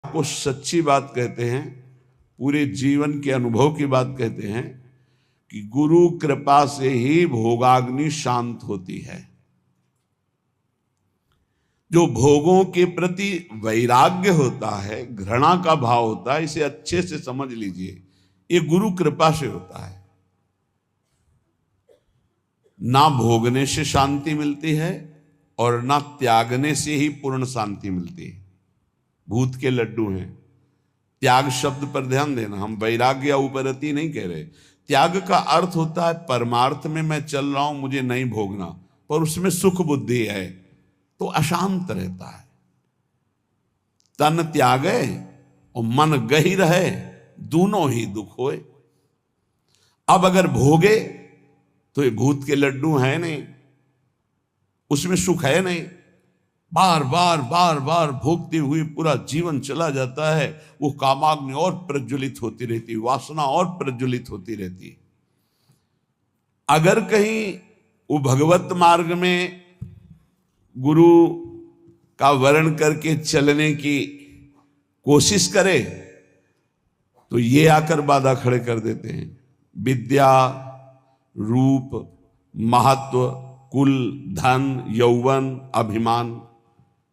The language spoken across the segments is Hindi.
को सच्ची बात कहते हैं, पूरे जीवन के अनुभव की बात कहते हैं कि गुरु कृपा से ही भोगाग्नि शांत होती है। जो भोगों के प्रति वैराग्य होता है, घृणा का भाव होता है, इसे अच्छे से समझ लीजिए, ये गुरु कृपा से होता है। ना भोगने से शांति मिलती है और ना त्यागने से ही पूर्ण शांति मिलती है। भूत के लड्डू हैं। त्याग शब्द पर ध्यान देना, हम वैराग्य या उपरति नहीं कह रहे। त्याग का अर्थ होता है परमार्थ में मैं चल रहा हूं, मुझे नहीं भोगना, पर उसमें सुख बुद्धि है तो अशांत रहता है। तन त्यागे और मन गही रहे, दोनों ही दुख होए। अब अगर भोगे तो ये भूत के लड्डू हैं नहीं, उसमें सुख है नहीं। बार बार बार बार भोगते हुए पूरा जीवन चला जाता है। वो कामाग्नि और प्रज्वलित होती रहती, वासना और प्रज्वलित होती रहती। अगर कहीं वो भगवत मार्ग में गुरु का वर्ण करके चलने की कोशिश करे तो ये आकर बाधा खड़े कर देते हैं। विद्या, रूप, महत्व, कुल, धन, यौवन, अभिमान,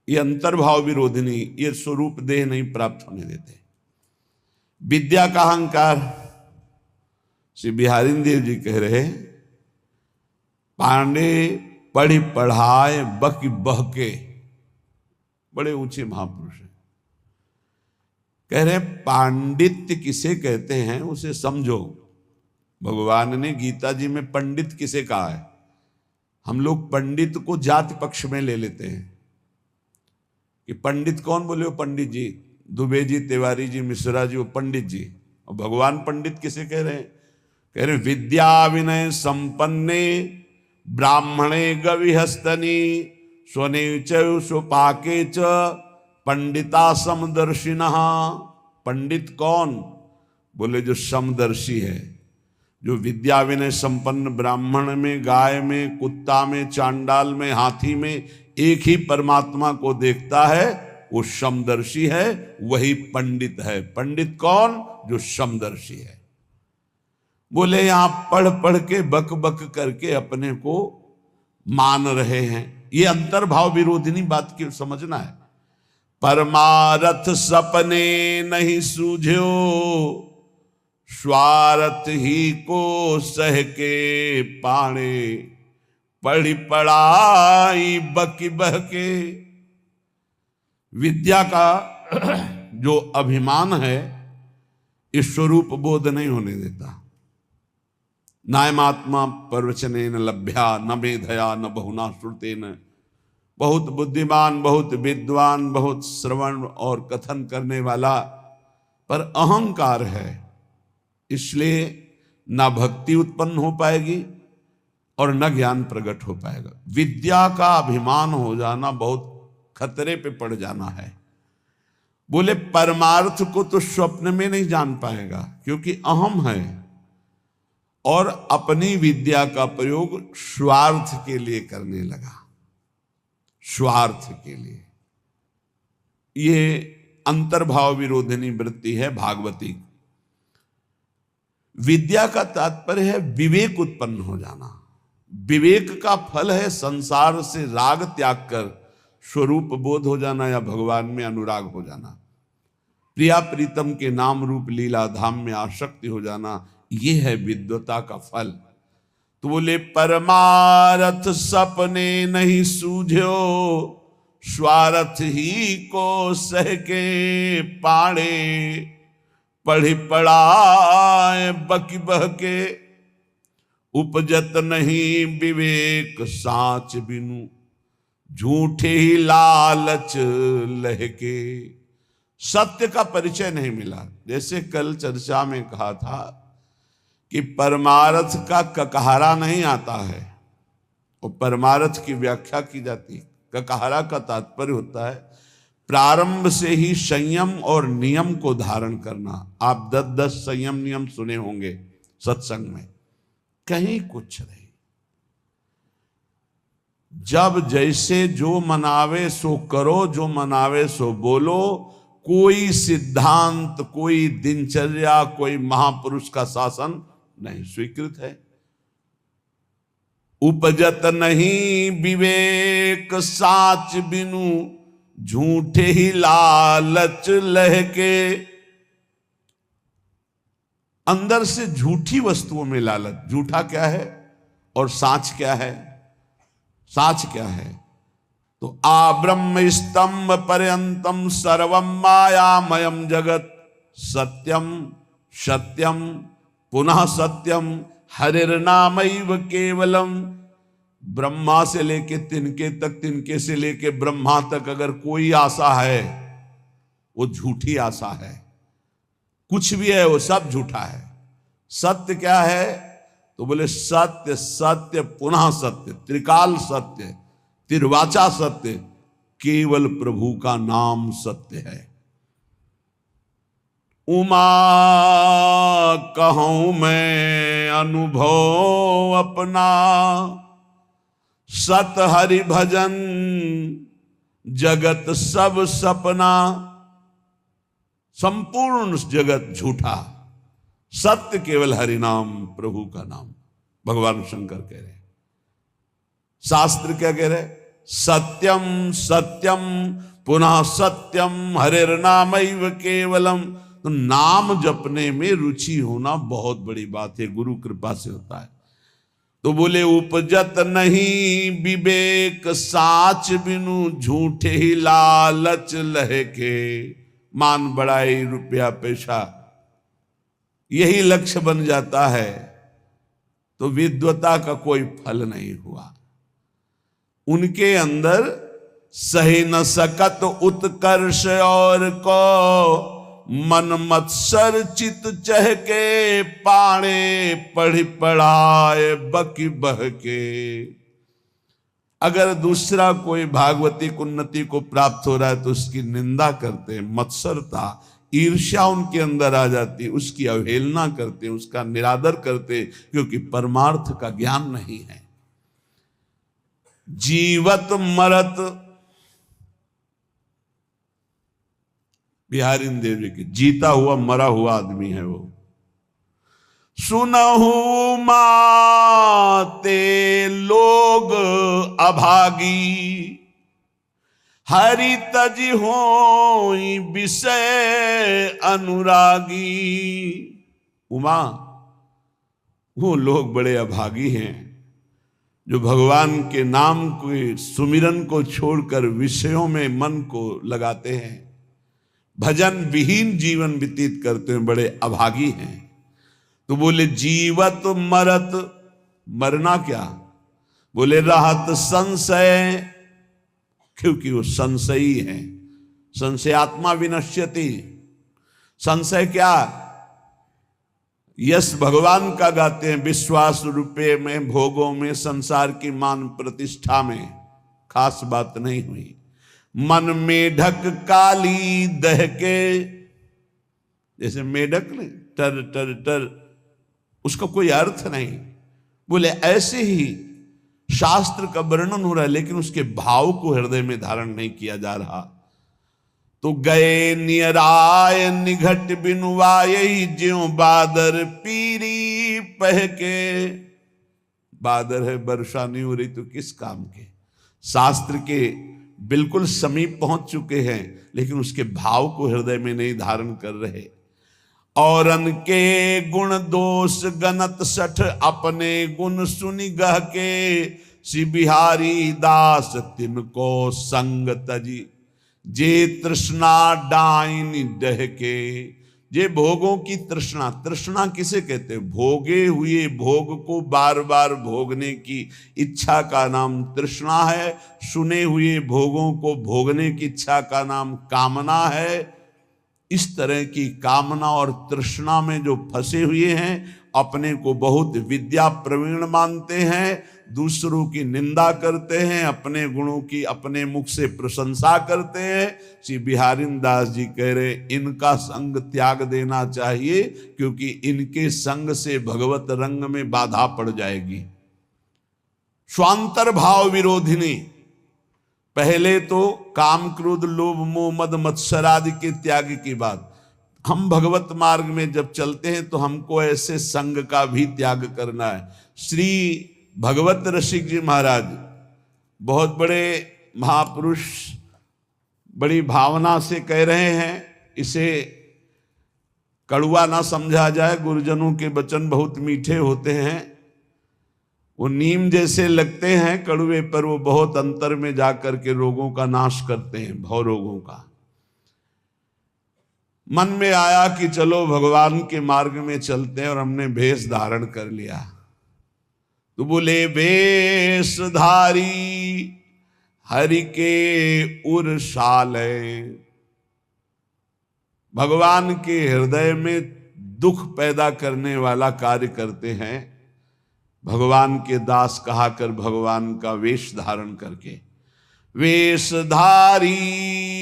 ये अंतर्भाव विरोधिनी, ये स्वरूप देह नहीं प्राप्त होने देते। विद्या का अहंकार, श्री बिहारी देव जी कह रहे, पांडे पढ़ी पढ़ाए बक बहके, बड़े ऊंचे महापुरुष हैं। कह रहे पांडित्य किसे कहते हैं उसे समझो। भगवान ने गीता जी में पंडित किसे कहा है। हम लोग पंडित को जाति पक्ष में ले लेते हैं कि पंडित कौन बोले, वो पंडित जी, दुबे जी, तिवारी जी, मिश्रा जी, वो पंडित जी। और भगवान पंडित किसे कह रहे हैं? कह रहे विद्या विनय संपन्ने ब्राह्मणे गविहस्तनी स्वने स्वपाके च पंडिता समदर्शिनः। पंडित कौन? बोले जो समदर्शी है, जो विद्या विनय संपन्न ब्राह्मण में, गाय में, कुत्ता में, चांडाल में, हाथी में एक ही परमात्मा को देखता है, वो समदर्शी है, वही पंडित है। पंडित कौन? जो समदर्शी है। बोले यहां पढ़ पढ़ के बक बक करके अपने को मान रहे हैं, ये अंतर्भाव विरोधिनी बात की समझना है। परमारथ सपने नहीं सूझो, स्वार्थ ही को सह के पाणे, पढ़ी पढ़ाई बकी बहके। विद्या का जो अभिमान है, इस स्वरूप बोध नहीं होने देता। नायमात्मा प्रवचनेन लभ्या न मेधया न बहुना श्रुतेन। बहुत बुद्धिमान, बहुत विद्वान, बहुत श्रवण और कथन करने वाला, पर अहंकार है, इसलिए ना भक्ति उत्पन्न हो पाएगी और न ज्ञान प्रकट हो पाएगा। विद्या का अभिमान हो जाना बहुत खतरे पे पड़ जाना है। बोले परमार्थ को तो स्वप्न में नहीं जान पाएगा, क्योंकि अहम है और अपनी विद्या का प्रयोग स्वार्थ के लिए करने लगा। स्वार्थ के लिए, ये अंतर्भाव विरोधिनी वृत्ति है भागवती। विद्या का तात्पर्य है विवेक उत्पन्न हो जाना। विवेक का फल है संसार से राग त्याग कर स्वरूप बोध हो जाना या भगवान में अनुराग हो जाना। प्रिया प्रीतम के नाम रूप लीला धाम में आसक्ति हो जाना, ये है विद्वता का फल। तो बोले परमारथ सपने नहीं सूझो, स्वार्थ ही को सह के पाड़े, पढ़ी पढ़ाए बकी बहके। उपजत नहीं विवेक साच बिनु, झूठे ही लालच लहके। सत्य का परिचय नहीं मिला। जैसे कल चर्चा में कहा था कि परमार्थ का ककहरा नहीं आता है, और परमार्थ की व्याख्या की जाती है। ककहरा का तात्पर्य होता है प्रारंभ से ही संयम और नियम को धारण करना। आप 10-10 संयम नियम सुने होंगे सत्संग में, कहीं कुछ नहीं। जब जैसे जो मनावे सो करो, जो मनावे सो बोलो, कोई सिद्धांत, कोई दिनचर्या, कोई महापुरुष का शासन नहीं स्वीकृत है। उपजत नहीं विवेक साच बिनु, झूठे ही लालच लहके। अंदर से झूठी वस्तुओं में लालच। झूठा क्या है और साच क्या है? साच क्या है? तो आ ब्रह्म स्तंभ पर्यंतम सर्वम मायामयम जगत, सत्यम सत्यम पुनः सत्यम हरिर्नामैव केवलम। ब्रह्मा से लेके तिनके तक, तिनके से लेके ब्रह्मा तक अगर कोई आशा है वो झूठी आशा है। कुछ भी है वो सब झूठा है। सत्य क्या है? तो बोले सत्य सत्य पुनः सत्य, त्रिकाल सत्य, तिर्वाचा सत्य, केवल प्रभु का नाम सत्य है। उमा कहूं मैं अनुभव अपना, सत हरि भजन जगत सब सपना। संपूर्ण जगत झूठा, सत्य केवल हरि नाम, प्रभु का नाम। भगवान शंकर कह रहे, शास्त्र क्या कह रहे? सत्यम सत्यम पुनः सत्यम हरिर्नामैव केवलम। तो नाम जपने में रुचि होना बहुत बड़ी बात है, गुरु कृपा से होता है। तो बोले उपजत नहीं विवेक साच बिनु, झूठे ही लालच लहके। मान बढ़ाई, रुपया पैसा, यही लक्ष्य बन जाता है तो विद्वता का कोई फल नहीं हुआ। उनके अंदर सही न सकत उत्कर्ष और को, मन मत्सर चित चहके। पाणे पढ़ी पढ़ाए बकी बहके। अगर दूसरा कोई भागवतिक उन्नति को प्राप्त हो रहा है तो उसकी निंदा करते हैं, मत्सरता ईर्ष्या उनके अंदर आ जाती है, उसकी अवहेलना करते हैं, उसका निरादर करते हैं, क्योंकि परमार्थ का ज्ञान नहीं है। जीवत मरत, बिहारी देव जी की, जीता हुआ मरा हुआ आदमी है वो। सुनहु माते लोग अभागी, हरि तज होई विषय अनुरागी। उमा, वो लोग बड़े अभागी हैं जो भगवान के नाम के सुमिरन को छोड़कर विषयों में मन को लगाते हैं, भजन विहीन जीवन व्यतीत करते हैं, बड़े अभागी हैं। तो बोले जीवत मरत, मरना क्या? बोले रहत संशय, क्योंकि वो संशयी है। संशयात्मा विनश्यति। संशय क्या? यश भगवान का गाते हैं, विश्वास रुपये में, भोगों में, संसार की मान प्रतिष्ठा में खास बात नहीं हुई। मन मेढक काली दहके, जैसे मेढक ने टर टर टर, उसका कोई अर्थ नहीं। बोले ऐसे ही शास्त्र का वर्णन हो रहा है लेकिन उसके भाव को हृदय में धारण नहीं किया जा रहा। तो गए नियराय निघट बिनुवाई, ज्यों बादर पीरी पहके। बादर है, वर्षा नहीं हो रही तो किस काम के? शास्त्र के बिल्कुल समीप पहुंच चुके हैं लेकिन उसके भाव को हृदय में नहीं धारण कर रहे। और अनके गुण दोष गणत सठ, अपने गुण सुनि गह के। श्री बिहारी दास तिनको संग तजी, जे तृष्णा डाइन डहके। जे भोगों की तृष्णा, तृष्णा किसे कहते हैं? भोगे हुए भोग को बार बार भोगने की इच्छा का नाम तृष्णा है। सुने हुए भोगों को भोगने की इच्छा का नाम कामना है। इस तरह की कामना और तृष्णा में जो फंसे हुए हैं, अपने को बहुत विद्या प्रवीण मानते हैं, दूसरों की निंदा करते हैं, अपने गुणों की अपने मुख से प्रशंसा करते हैं। श्री बिहारी दास जी कह रहे इनका संग त्याग देना चाहिए, क्योंकि इनके संग से भगवत रंग में बाधा पड़ जाएगी। स्वांतर भाव विरोधिनी, पहले तो काम क्रोध लोभ मोह मद मत्सर आदि के त्याग की बात। हम भगवत मार्ग में जब चलते हैं तो हमको ऐसे संग का भी त्याग करना है। श्री भगवत रसिक जी महाराज बहुत बड़े महापुरुष बड़ी भावना से कह रहे हैं, इसे कड़वा ना समझा जाए। गुरुजनों के वचन बहुत मीठे होते हैं, वो नीम जैसे लगते हैं कड़वे, पर वो बहुत अंतर में जाकर के रोगों का नाश करते हैं, भव रोगों का। मन में आया कि चलो भगवान के मार्ग में चलते हैं, और हमने भेष धारण कर लिया। तो बोले वेशधारी हरि के उरसाले। भगवान के हृदय में दुख पैदा करने वाला कार्य करते हैं भगवान के दास कहा कर, भगवान का वेश धारण करके। वेशधारी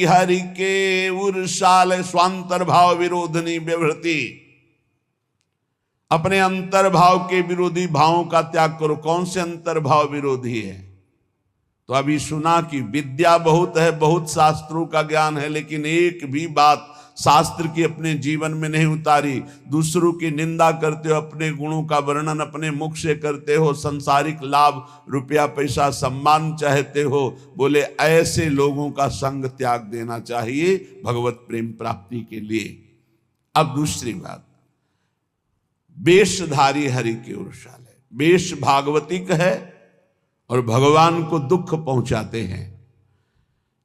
हरि के उरसाले स्वांतर्भाव विरोधनी व्यवृति। अपने अंतर्भाव के विरोधी भावों का त्याग करो। कौन से अंतर्भाव विरोधी है? तो अभी सुना कि विद्या बहुत है, बहुत शास्त्रों का ज्ञान है, लेकिन एक भी बात शास्त्र की अपने जीवन में नहीं उतारी। दूसरों की निंदा करते हो, अपने गुणों का वर्णन अपने मुख से करते हो, संसारिक लाभ रुपया पैसा सम्मान चाहते हो। बोले ऐसे लोगों का संग त्याग देना चाहिए भगवत प्रेम प्राप्ति के लिए। अब दूसरी बात, वेशधारी हरि के उरसाले। वेश भागवतिक है और भगवान को दुख पहुंचाते हैं।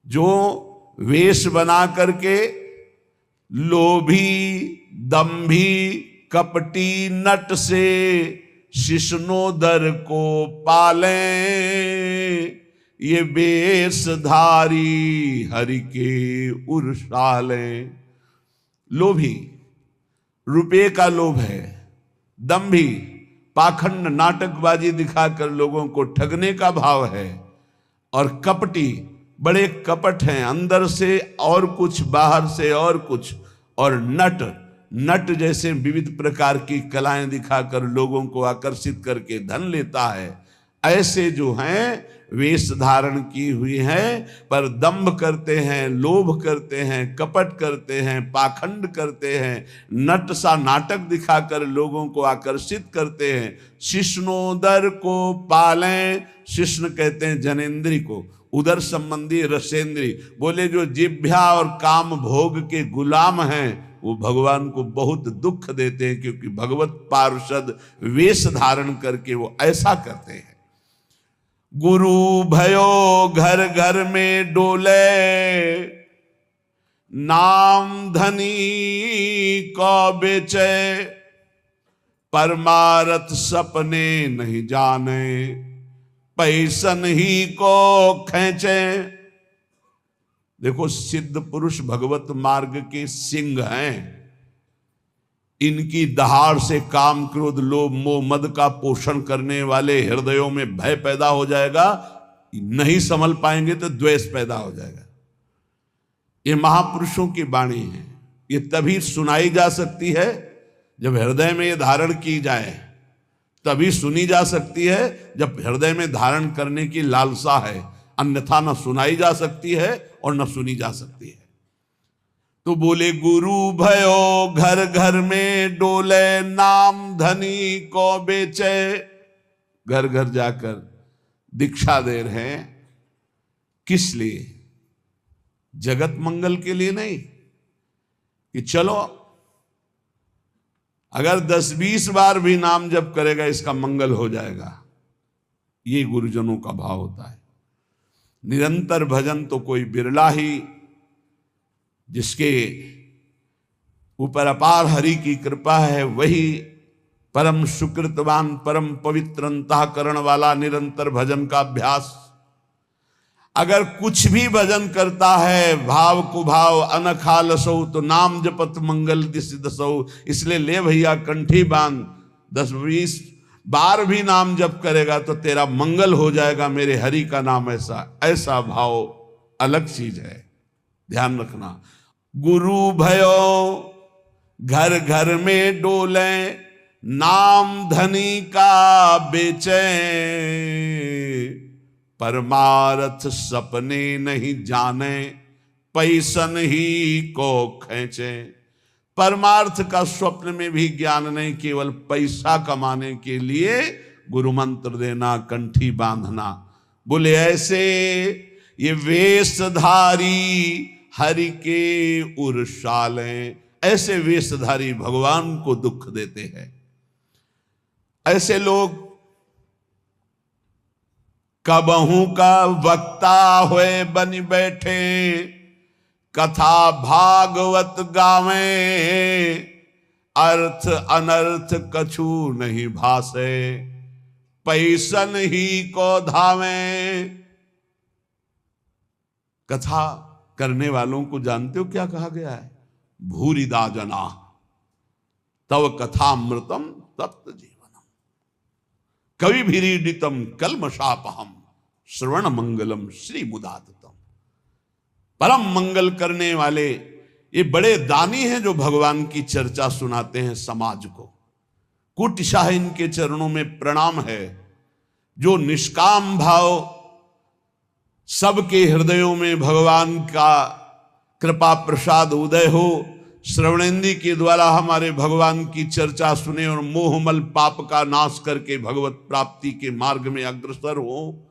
जो वेश बना करके लोभी दंभी कपटी नट से शिष्णोदर को पाले, ये वेशधारी हरि के उरसाले। लोभी, रुपये का लोभ है। दंभी, पाखंड नाटकबाजी दिखाकर लोगों को ठगने का भाव है। और कपटी, बड़े कपट हैं, अंदर से और कुछ बाहर से और कुछ। और नट जैसे विविध प्रकार की कलाएं दिखाकर लोगों को आकर्षित करके धन लेता है। ऐसे जो हैं वेश धारण की हुई है, पर दंभ करते हैं, लोभ करते हैं, कपट करते हैं, पाखंड करते हैं, नट सा नाटक दिखाकर लोगों को आकर्षित करते हैं। शिष्णोदर को पालें। शिष्ण कहते हैं जनेन्द्री को, उदर संबंधी रसेंद्री। बोले जो जिभ्या और काम भोग के गुलाम हैं वो भगवान को बहुत दुख देते हैं, क्योंकि भगवत पार्षद वेश धारण करके वो ऐसा करते हैं। गुरु भयो घर घर में डोले, नाम धनी को बेचे, परमारथ सपने नहीं जाने, पैसन ही को खींचे। देखो सिद्ध पुरुष भगवत मार्ग के सिंह हैं। इनकी दहाड़ से काम क्रोध लोभ मोह मद का पोषण करने वाले हृदयों में भय पैदा हो जाएगा। नहीं संभल पाएंगे तो द्वेष पैदा हो जाएगा। ये महापुरुषों की वाणी है। ये तभी सुनाई जा सकती है जब हृदय में ये धारण की जाए, तभी सुनी जा सकती है जब हृदय में धारण करने की लालसा है। अन्यथा न सुनाई जा सकती है और न सुनी जा सकती है। तो बोले गुरु भयो घर घर में डोले, नाम धनी को बेचे। घर घर जाकर दीक्षा दे रहे हैं। किस लिए? जगत मंगल के लिए नहीं कि चलो अगर 10-20 बार भी नाम जप करेगा इसका मंगल हो जाएगा। ये गुरुजनों का भाव होता है। निरंतर भजन तो कोई बिरला ही, जिसके ऊपर अपार हरि की कृपा है, वही परम सुकृतवान परम पवित्र अंतःकरण वाला निरंतर भजन का अभ्यास। अगर कुछ भी भजन करता है भाव कुभाव अनखालसौ, तो नाम जपत मंगल दिस दसौ। इसलिए ले भैया कंठी बांध, 10-20 बार भी नाम जप करेगा तो तेरा मंगल हो जाएगा। मेरे हरि का नाम ऐसा भाव अलग चीज है, ध्यान रखना। गुरु भयो घर घर में डोले, नाम धनी का बेचे, परमार्थ सपने नहीं जाने, पैसन ही को खींचे। परमार्थ का स्वप्न में भी ज्ञान नहीं, केवल पैसा कमाने के लिए गुरु मंत्र देना, कंठी बांधना। बोले ऐसे ये वेशधारी हरि के उर्शाले, ऐसे वेशधारी भगवान को दुख देते हैं। ऐसे लोग कबहू का वक्ता हुए बन बैठे, कथा भागवत गावे, अर्थ अनर्थ कछु नहीं भासे, पैसन ही को धावे। कथा करने वालों को जानते हो क्या कहा गया है? भूरिदा जना तव कथामृतम तप्त जीवनम, कवि भीरीडितम कलमशापहम, श्रवण मंगलम श्री मुदाततम। परम मंगल करने वाले ये बड़े दानी हैं जो भगवान की चर्चा सुनाते हैं समाज को। कुटिशाह इनके चरणों में प्रणाम है। जो निष्काम भाव सबके हृदयों में भगवान का कृपा प्रसाद उदय हो, श्रवणेंद्र के द्वारा हमारे भगवान की चर्चा सुने और मोहमल पाप का नाश करके भगवत प्राप्ति के मार्ग में अग्रसर हो,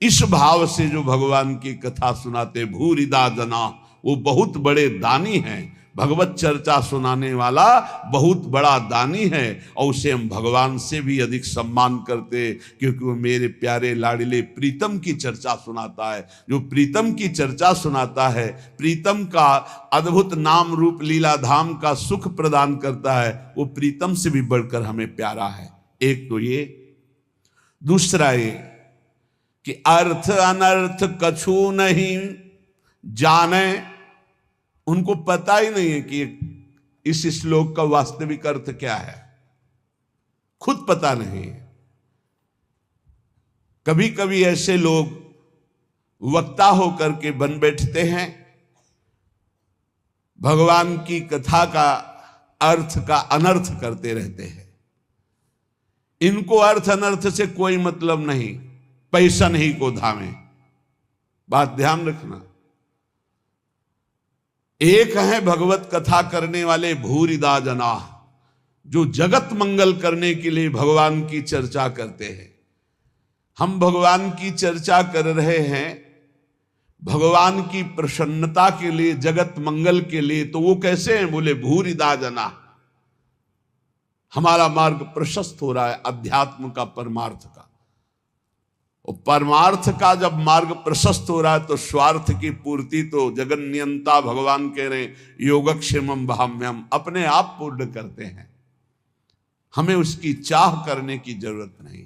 इस भाव से जो भगवान की कथा सुनाते भूरिदा जना, वो बहुत बड़े दानी हैं। भगवत चर्चा सुनाने वाला बहुत बड़ा दानी है और उसे हम भगवान से भी अधिक सम्मान करते, क्योंकि वो मेरे प्यारे लाडले प्रीतम की चर्चा सुनाता है। जो प्रीतम की चर्चा सुनाता है, प्रीतम का अद्भुत नाम रूप लीला धाम का सुख प्रदान करता है, वो प्रीतम से भी बढ़कर हमें प्यारा है। एक तो ये, दूसरा ये कि अर्थ अनर्थ कछु नहीं जाने। उनको पता ही नहीं है कि इस श्लोक का वास्तविक अर्थ क्या है, खुद पता नहीं है। कभी कभी ऐसे लोग वक्ता होकर के बन बैठते हैं, भगवान की कथा का अर्थ का अनर्थ करते रहते हैं। इनको अर्थ अनर्थ से कोई मतलब नहीं, पैसा नहीं को धामे। बात ध्यान रखना। एक है भगवत कथा करने वाले भूरिदा जना, जो जगत मंगल करने के लिए भगवान की चर्चा करते हैं। हम भगवान की चर्चा कर रहे हैं भगवान की प्रसन्नता के लिए, जगत मंगल के लिए, तो वो कैसे हैं? बोले भूरिदा जना। हमारा मार्ग प्रशस्त हो रहा है अध्यात्म का, परमार्थ का। और परमार्थ का जब मार्ग प्रशस्त हो रहा है तो स्वार्थ की पूर्ति तो जगन्नियंता भगवान कह रहे हैं, योगक्षेमम भाम्यम, अपने आप पूर्ण करते हैं। हमें उसकी चाह करने की जरूरत नहीं।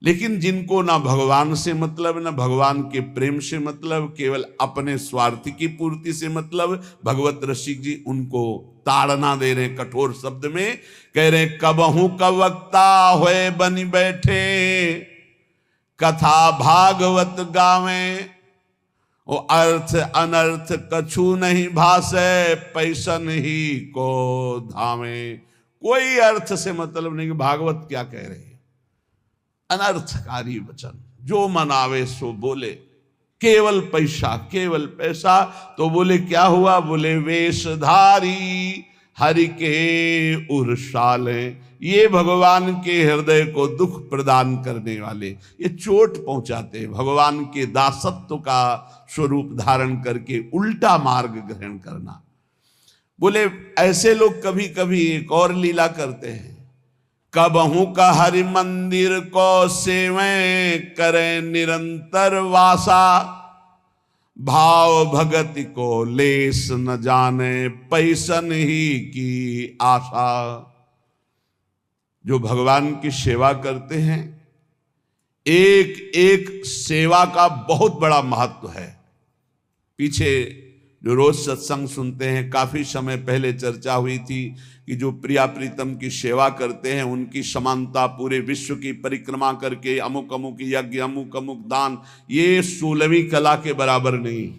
लेकिन जिनको ना भगवान से मतलब, ना भगवान के प्रेम से मतलब, केवल अपने स्वार्थ की पूर्ति से मतलब, भगवत रसिक जी उनको ताड़ना दे रहे हैं कठोर शब्द में। कह रहे कबहू का वक्ता होए बनी बैठे, कथा भागवत गावे, ओ अर्थ अनर्थ कछु नहीं भासे, पैसन ही को धामे। कोई अर्थ से मतलब नहीं कि भागवत क्या कह रहे हैं, अनर्थकारी वचन, जो मन आवे सो बोले, केवल पैसा, केवल पैसा। तो बोले क्या हुआ? बोले वेशधारी हरि के उर्शाले, ये भगवान के हृदय को दुख प्रदान करने वाले, ये चोट पहुंचाते हैं। भगवान के दासत्व का स्वरूप धारण करके उल्टा मार्ग ग्रहण करना। बोले ऐसे लोग कभी कभी एक और लीला करते हैं, कबहू का हरि मंदिर को सेवे करे निरंतर वासा, भाव भगति को लेस न जाने, पैसन ही की आशा। जो भगवान की सेवा करते हैं, एक एक सेवा का बहुत बड़ा महत्व है। पीछे जो रोज सत्संग सुनते हैं, काफी समय पहले चर्चा हुई थी कि जो प्रिया प्रीतम की सेवा करते हैं उनकी समानता पूरे विश्व की परिक्रमा करके अमुक अमुक यज्ञ, अमुक अमुक दान, ये 16वीं कला के बराबर नहीं।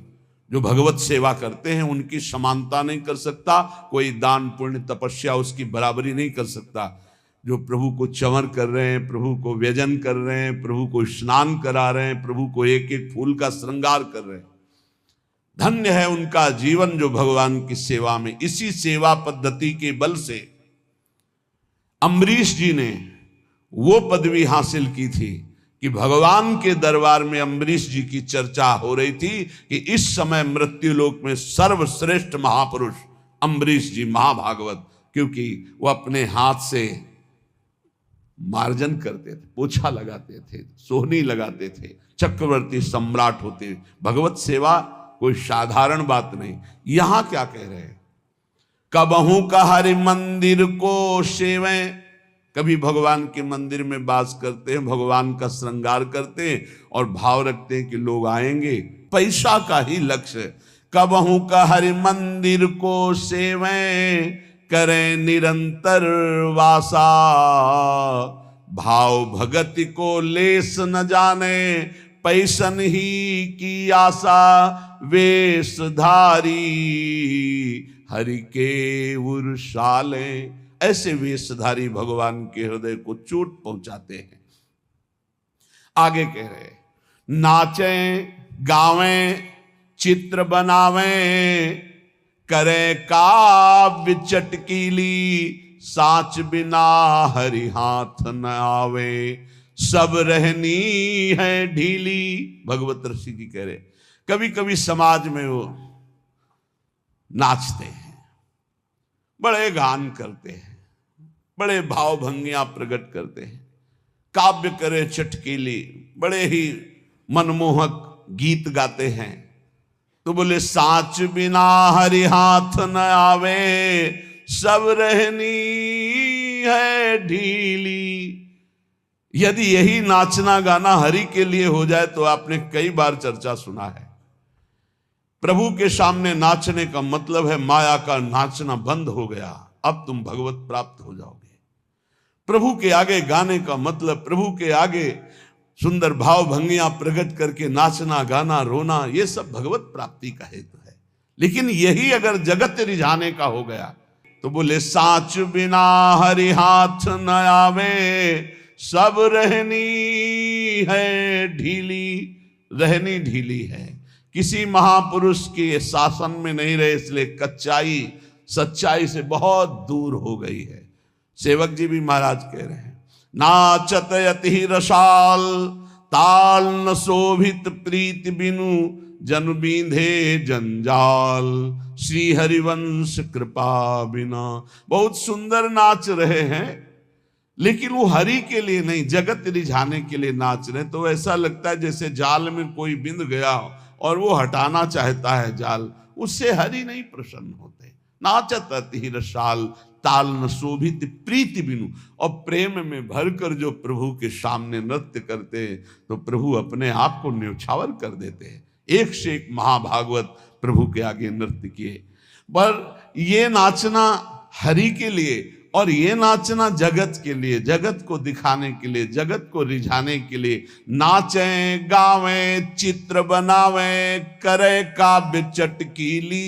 जो भगवत सेवा करते हैं उनकी समानता नहीं कर सकता कोई, दान पुण्य तपस्या उसकी बराबरी नहीं कर सकता। जो प्रभु को चंवर कर रहे हैं, प्रभु को व्यजन कर रहे हैं, प्रभु को स्नान करा रहे हैं, प्रभु को एक एक फूल का श्रृंगार कर रहे हैं। धन्य है उनका जीवन जो भगवान की सेवा में, इसी सेवा पद्धति के बल से अम्बरीश जी ने वो पदवी हासिल की थी कि भगवान के दरबार में अम्बरीश जी की चर्चा हो रही थी कि इस समय मृत्युलोक में सर्वश्रेष्ठ महापुरुष अम्बरीश जी महाभागवत, क्योंकि वो अपने हाथ से मार्जन करते थे, पोछा लगाते थे, सोहनी लगाते थे, चक्रवर्ती सम्राट होते। भगवत सेवा कोई साधारण बात नहीं। यहां क्या कह रहे हैं, कबहू का हरि मंदिर को सेवें, कभी भगवान के मंदिर में वास करते हैं, भगवान का श्रृंगार करते हैं और भाव रखते हैं कि लोग आएंगे, पैसा का ही लक्ष्य। कबहू का हरि मंदिर को सेवें, करें निरंतर वासा, भाव भगति को लेस न जाने, पैसन ही की आशा, वेशधारी हरि के उर्शाले। ऐसे वेशधारी भगवान के हृदय को चोट पहुंचाते हैं। आगे कह रहे, नाचें गावें चित्र बनावें, करे काव्य चटकीली, साच बिना हरि हाथ न आवे, सब रहनी है ढीली। भगवत ऋषि की कह रहे, कभी कभी समाज में वो नाचते हैं, बड़े गान करते हैं, बड़े भाव भंगियां प्रकट करते हैं, काव्य करे चटकीली, बड़े ही मनमोहक गीत गाते हैं। तो बोले साच बिना हरि हाथ न आवे, सब रहनी है ढीली। यदि यही नाचना गाना हरि के लिए हो जाए तो आपने कई बार चर्चा सुना है, प्रभु के सामने नाचने का मतलब है माया का नाचना बंद हो गया, अब तुम भगवत प्राप्त हो जाओगे। प्रभु के आगे गाने का मतलब, प्रभु के आगे सुंदर भाव भंगियां प्रकट करके नाचना गाना रोना, ये सब भगवत प्राप्ति का हेतु है। लेकिन यही अगर जगत रिझाने का हो गया तो बोले साच बिना हरि हाथ न आवे, सब रहनी है ढीली। रहनी ढीली है, किसी महापुरुष के शासन में नहीं रहे, इसलिए कच्चाई सच्चाई से बहुत दूर हो गई है। सेवक जी भी महाराज कह रहे हैं, नाचत यति रसाल, ताल न शोभित प्रीति बिनु, जन बींधे जंजाल, श्री हरिवंश कृपा बिना। बहुत सुंदर नाच रहे हैं, लेकिन वो हरि के लिए नहीं, जगत रिझाने के लिए नाच रहे। तो ऐसा लगता है जैसे जाल में कोई बिंद गया और वो हटाना चाहता है जाल, उससे हरि नहीं प्रसन्न होते। नाचत अति रसाल, ताल न शोभित प्रीति बिनु। और प्रेम में भरकर जो प्रभु के सामने नृत्य करते हैं तो प्रभु अपने आप को न्यौछावर कर देते हैं। एक से एक महाभागवत प्रभु के आगे नृत्य किए, पर ये नाचना हरि के लिए और ये नाचना जगत के लिए, जगत को दिखाने के लिए, जगत को रिझाने के लिए। नाचें गावें चित्र बनावें, करे काव्य चटकीली,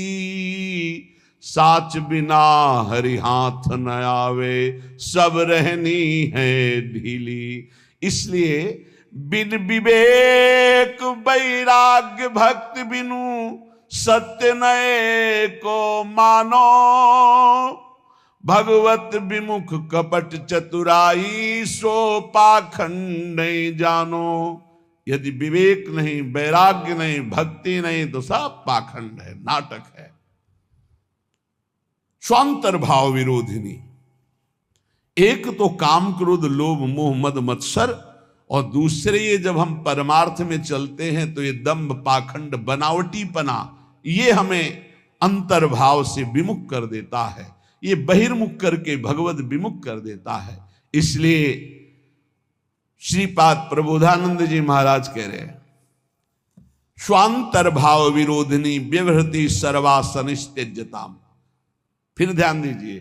साच बिना हरि हाथ न आवे, सब रहनी है ढीली। इसलिए बिन विवेक वैराग्य भक्ति बिनु, सत्य नए को मानो, भगवत विमुख कपट चतुराई, सो पाखंड नहीं जानो। यदि विवेक नहीं, वैराग्य नहीं, भक्ति नहीं तो सब पाखंड है, नाटक है। स्वांतर भाव विरोधिनी, एक तो काम क्रोध लोभ मोह मद मत्सर, और दूसरे ये जब हम परमार्थ में चलते हैं तो ये दंभ पाखंड बनावटीपना, ये हमें अंतर्भाव से विमुख कर देता है, ये बहिर्मुख करके भगवत विमुख कर देता है। इसलिए श्रीपाद प्रबोधानंद जी महाराज कह रहे हैं, स्वांतर भाव विरोधिनी व्यवहृति सर्वासनिस्त्यज्यताम। फिर ध्यान दीजिए,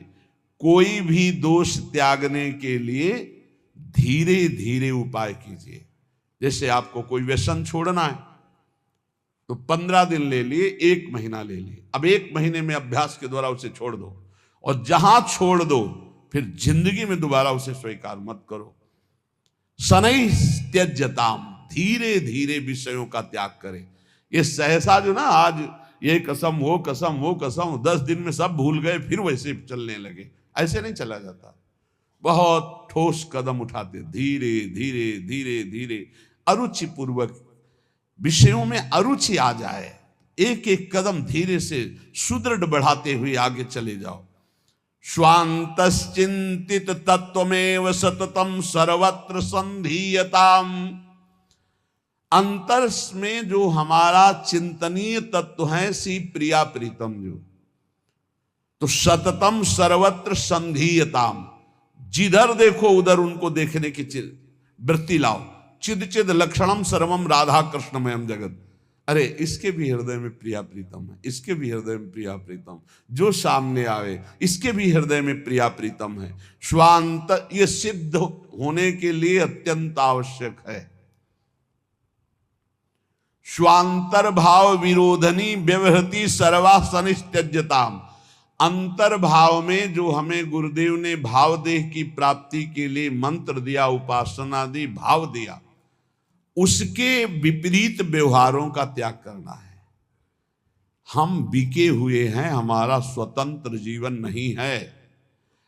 कोई भी दोष त्यागने के लिए धीरे धीरे उपाय कीजिए। जैसे आपको कोई व्यसन छोड़ना है तो 15 दिन ले लिए, 1 महीना ले लिए, अब 1 महीने में अभ्यास के द्वारा उसे छोड़ दो। और जहां छोड़ दो फिर जिंदगी में दोबारा उसे स्वीकार मत करो। शनै त्यज्यताम, धीरे धीरे विषयों का त्याग करें। ये सहसा जो ना आज ये कसम वो कसम वो कसम 10 दिन में सब भूल गए फिर वैसे चलने लगे, ऐसे नहीं चला जाता। बहुत ठोस कदम उठाते, धीरे धीरे धीरे धीरे अरुचि पूर्वक विषयों में अरुचि आ जाए, एक एक कदम धीरे से सुदृढ़ बढ़ाते हुए आगे चले जाओ। स्वांतश्चिंतित तत्वमेव सततम सर्वत्र संधीयताम, अंतर में जो हमारा चिंतनीय तत्व है सी प्रिया प्रीतम जो, तो सततम सर्वत्र संधीयताम, जिधर देखो उधर उनको देखने की वृत्ति लाओ। चिद चिद लक्षणम सर्वम राधा कृष्णमयम जगत, अरे इसके भी हृदय में प्रिया प्रीतम है, इसके भी हृदय में प्रिया प्रीतम, जो सामने आवे इसके भी हृदय में प्रिया प्रीतम है। स्वांत ये सिद्ध होने के लिए अत्यंत आवश्यक है। स्वांतर्भाव विरोधनी व्यवहृति सर्वासनित्यज्यताम, अंतर्भाव में जो हमें गुरुदेव ने भावदेह की प्राप्ति के लिए मंत्र दिया, उपासना दी, भाव दिया, उसके विपरीत व्यवहारों का त्याग करना है। हम बिके हुए हैं, हमारा स्वतंत्र जीवन नहीं है,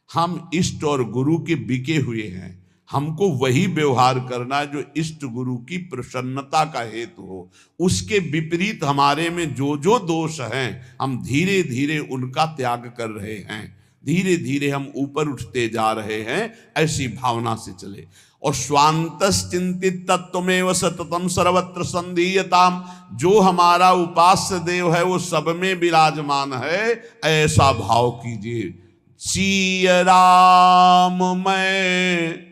हम इष्ट और गुरु के बिके हुए हैं। हमको वही व्यवहार करना है जो इष्ट गुरु की प्रसन्नता का हेतु हो। उसके विपरीत हमारे में जो जो दोष हैं हम धीरे धीरे उनका त्याग कर रहे हैं, धीरे धीरे हम ऊपर उठते जा रहे हैं, ऐसी भावना से चले। और स्वांतश्चिंतित तत्वमेव सततम सर्वत्र संधीयताम, जो हमारा उपास्य देव है वो सब में विराजमान है, ऐसा भाव कीजिए। सिय राम मैं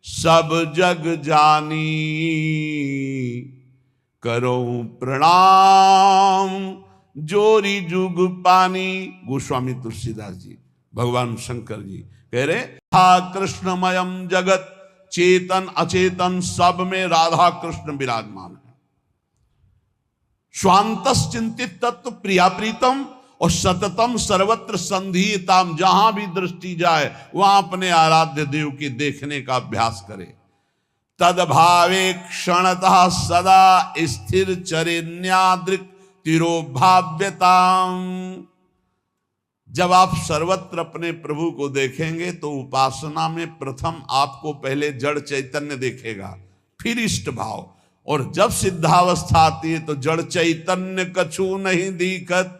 सब जग जानी, करो प्रणाम जोरी जुग पानी। गोस्वामी तुलसीदास जी, भगवान शंकर जी कह रहे हा कृष्णमयम जगत, चेतन अचेतन सब में राधा कृष्ण विराजमान है। स्वांतश्चिंतित तत्व प्रिया प्रीतम और सततम सर्वत्र संधीयताम, जहां भी दृष्टि जाए वहां अपने आराध्य देव के देखने का अभ्यास करे। तदभावे क्षणतः सदा स्थिर चरेन्यादृक् तिरोभाव्यताम, जब आप सर्वत्र अपने प्रभु को देखेंगे तो उपासना में प्रथम आपको पहले जड़ चैतन्य देखेगा, फिर इष्ट भाव, और जब सिद्धावस्था आती है तो जड़ चैतन्य कछु नहीं दिखत,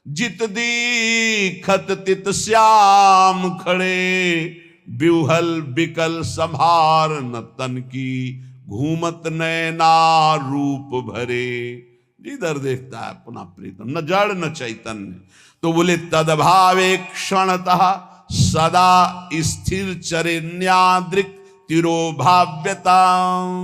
जित दीखत तित श्याम खड़े, ब्यूहल बिकल संभार न तन की, घूमत नैना रूप भरे। जिधर देखता है अपना प्रीतम, न जड़ न चैतन्य। तो बोले तदभावे क्षणतः सदा स्थिर चरेन्यादृक् तिरोभाव्यताम्।